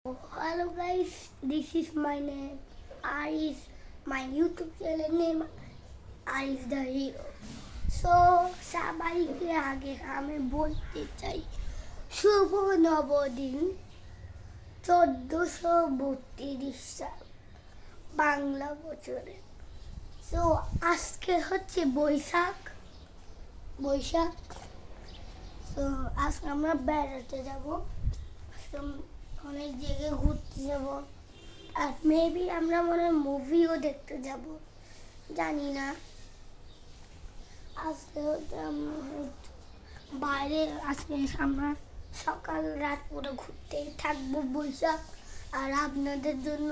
Hello guys, this is my name. Aris. My YouTube channel name Aris the Hero. So সবাইকে আগে আমি বলতে চাই শুভ নবদিন 1432 সাল বাংলা বছরে। সো আজকে হচ্ছে বৈশাখ। তো আজকে আমরা বেড়াতে যাব, অনেক জায়গায় ঘুরতে যাব, আর মেবি আমরা মনে হয় মুভিও দেখতে যাব, জানি না। আজকে বাইরে আজকে আমরা সকাল রাত পুরো ঘুরতেই থাকবো বৈশাখ। আর আপনাদের জন্য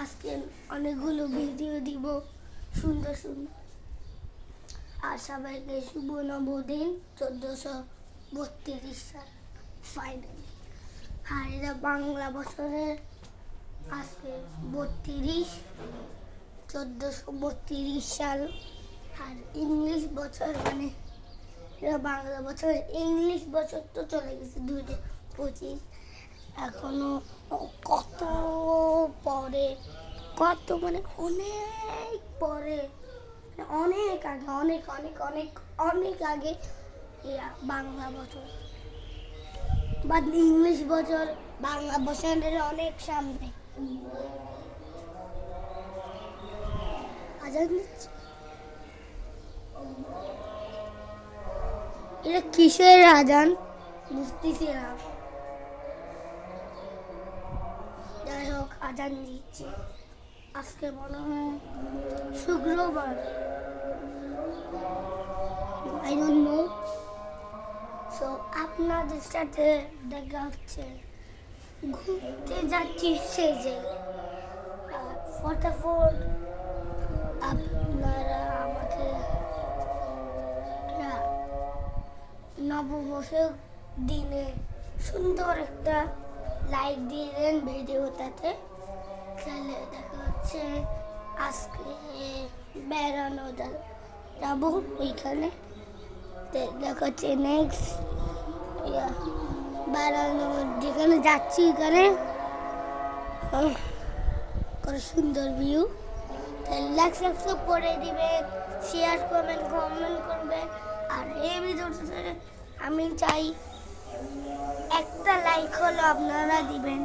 আজকে অনেকগুলো ভিডিও দিব সুন্দর সুন্দর। আর সবাইকে শুভ নবদিন 1432 সাল ফাইনালি। আর এটা বাংলা বছরের আজকে 1432 সাল। আর ইংলিশ বছর মানে এটা বাংলা বছর, ইংলিশ বছর তো চলে গেছে 2025। এখনো কত পরে, কত মানে অনেক পরে, অনেক আগে, অনেক অনেক অনেক অনেক আগে বাংলা বছর, বাট ইংলিশ বছর বাংলা বছরের অনেক সামনে। আজান দিচ্ছে, এটা কিসের আজান বুঝতেছি না। যাই হোক, আজান দিচ্ছে। আজকে মনে হয় শুক্রবার, আই ডোন্ট নো। সো আপনাদের সাথে দেখা হচ্ছে, ঘুরতে যাচ্ছি সেই জায়গায়। ফটাফট আপনারা আমাকে নববর্ষের দিনে সুন্দর একটা লাইক দিয়ে দেন ভিডিওটাতে। তাহলে দেখা হচ্ছে আজকে বেড়ানো যাবো ওইখানে। দেখা হচ্ছে নেক্সট বেড়ানো যেখানে যাচ্ছি ওইখানে কত সুন্দর ভিউ। লাইক সাবস্ক্রাইব করে দিবে, শেয়ার কমেন্ট করবে। আর এই ভিডিওটাতে আমি চাই একটা লাইক হলো আপনারা দিবেন।